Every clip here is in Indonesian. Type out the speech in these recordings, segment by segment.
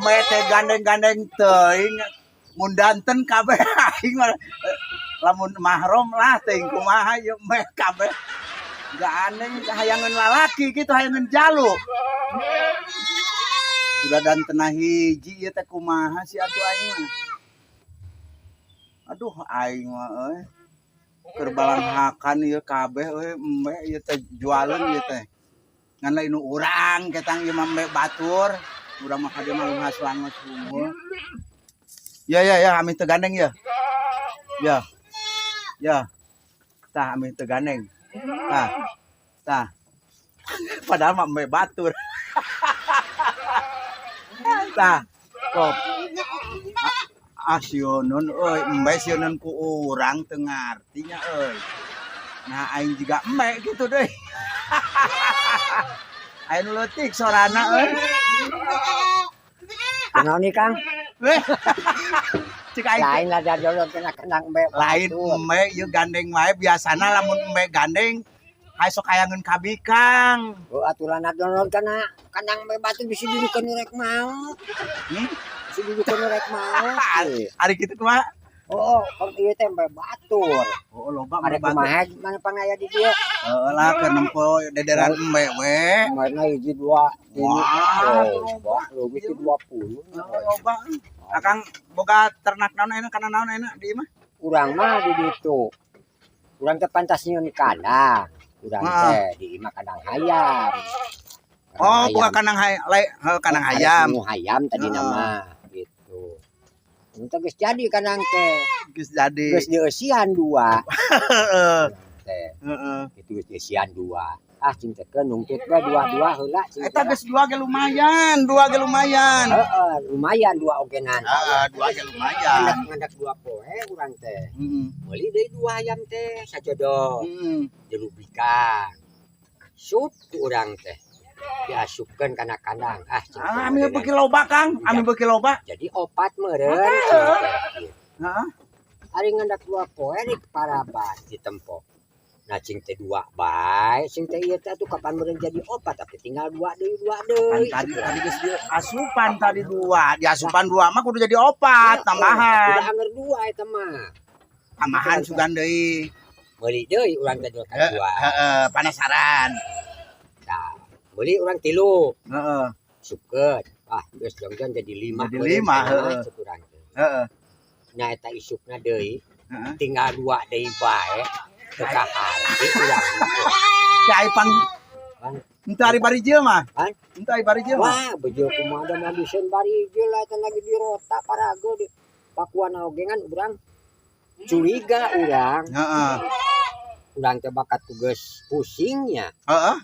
teh gandeng-gandeng teuing mun danten kabeh aing mah lamun mahram lah teuing kumaha ieu me kabeh gandeng hayangeun lalaki kitu hayangeun jaluk udah dantenna hiji ieu teh kumaha si atuh aing mah aduh aing mah euy keur balanghakan ieu kabeh euy embe ieu teh jualeun ieu teh ngan lain nu urang ketang ieu mah embe batur urang mah kade mah ngaslangot sumul ya ami teu gandeng ya ya tah ami teu gandeng tah padahal mah embe batur tah kok sionon euy embe sionon ku urang teu ngarti nya euy nah aing juga embe gitu deui aing nu leutik sorana euy Kenal nih Kang? cik aing Lain lah dari dulu kena kenang embe. lain embe ieu gandeng wae biasana lamun embe gandeng hae sok hayangeun kabikang Oh aturan adon kana kanang embe batu bisa dudukeun rek mau. Bisa dudukeun rek mau. ari kitu kumaha Oh, kan ieu teh embe batur. oh loba Ada embe batur kumaha mana pangaya di dieu? heeh lah keur nempo dederan embe we Kemarin hiji dua ini. Wah, Wah, lu bisa 20. loba akang boga ternak naon enak kana naon enak di imah Urang mah di ditu. Urang teh pantas nyieun kandang. Urang teh di imah kandang hayam. oh boga kanang kanang ayam Nu hayam tadi nama gitu. Untuk geus jadi kandang teh. geus jadi Geus dieusian 2. heeh Teh. heeh Itu geus dieusian 2. Ah cing teh nungtut we 2 heula cing. eta geus dua ge lumayan Heeh, lumayan 2 ogenan. heeh dua ge lumayan Ngandak 2 poe urang teh. heeh Meuli deui 2 hayam teh sajodoh. heeh Dirubikan. Sup ku urang teh. Diasupkeun kana kandang. Ah cing. ami beuki loba Kang ami beuki loba Jadi opat meureun cing teh. heeh Ari ngandak 2 poe di parabat ditempo. Nah cing teh 2 bae, cing teh ieu teh atuh kapan meureun jadi opat tapi tinggal 2 deui. tadi geus asupan tadi dua diasupan dua mah kudu jadi opat tambahan Udah anger 2 eta mah. tambahan sugan deui Meuli deui urang teh 2 heeh penasaran Nah, meuli urang 3 heeh supkeun. Ah, geus jongjon jadi 5. Jadi 5, heeh. Urang teh. heeh Nya eta isupna deui, heeh tinggal 2 deui bae. Teu kahari urang. kayak pang entah hari bari jeu mah Han? entah hari bari jeu mah Wah, bejo kumaha da mah disen bari ieu lah eta lagi dirota parago di pakuana ogengan urang curiga urang. heeh Urang teh bakat tugas pusingnya. heeh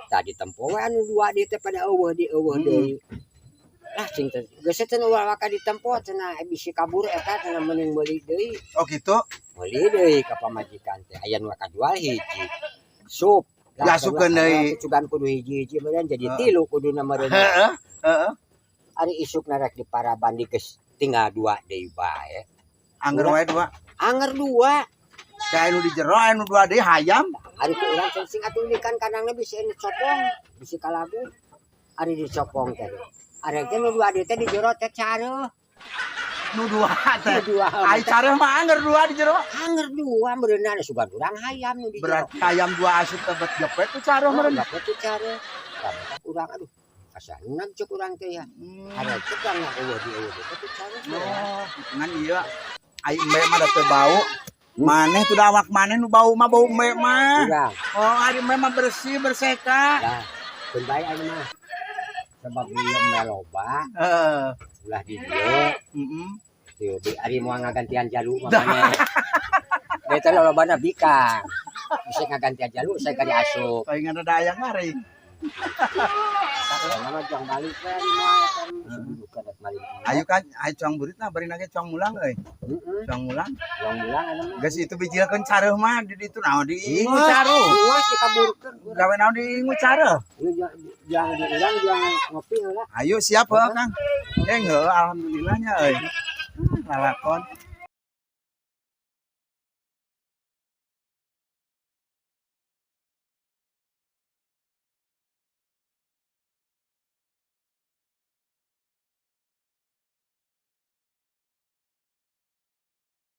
Tadi tempo we anu 2 di teh pada eueuh deui. Lah cing teh geus teh nu waka ditempo cenah bisi kabur eta cenah mending meuli deui. oh gitu Meuli deui ka pamajikan teh aya nu kajual hiji. Sup. Diasupkeun deui. Cugan kudu hiji-hiji meureun jadi 3 kuduna meureun. heeh heeh Ari isukna rek di paraban di geus tinggal 2 deui bae. angger wae dua Anger 2. kayak anu di jero anu dua deui hayam Ari ku urang sing atuh ikan kandangna bisa ini copong, bisa kalabu. Ari dicopong teh. Ari teh nu 2 deui teh di jero teh careuh. nu dua teh Nu 2 ai careuh mah angger dua di jero Anger 2 meureunna sugan urang hayam nu di jero. berarti ayam dua asup tebet gepet tuh careuh meureun Dapat teh careuh. Urang aduh kasanan cek urang teh ya. Ada cekang na eueuh di eueuh teh careuh. oh ngan ieu ai embe mah da teu bau maneh tuh da awak maneh nu bau mah bau embe mah Urang. oh ari embe mah bersih berseka Lah, pun bae anu mah. Sebab ieu meloba heeh ulah di dieu. heeh Tuh, di ari moal ngagantian jalu mamanya. Beta lolobana bikang. Bisa ngagantian jalu saya ka diasup. palingan ada ayang ngaring Karena mah jang balik we ari mah bukan rek balik. ayo kan ayo cuang burit nah bari nage cuang mulang euy Heeh. cuang mulang Yang bilang anu mah. geus itu bijilkeun careuh mah di ditu naon di ingu careuh Luas dikaburkeun. gawe naon di ingu careuh Jangan di urang jangan ngopi heula. ayo siap heuh Kang heuh alhamdulillahnya euy lalakon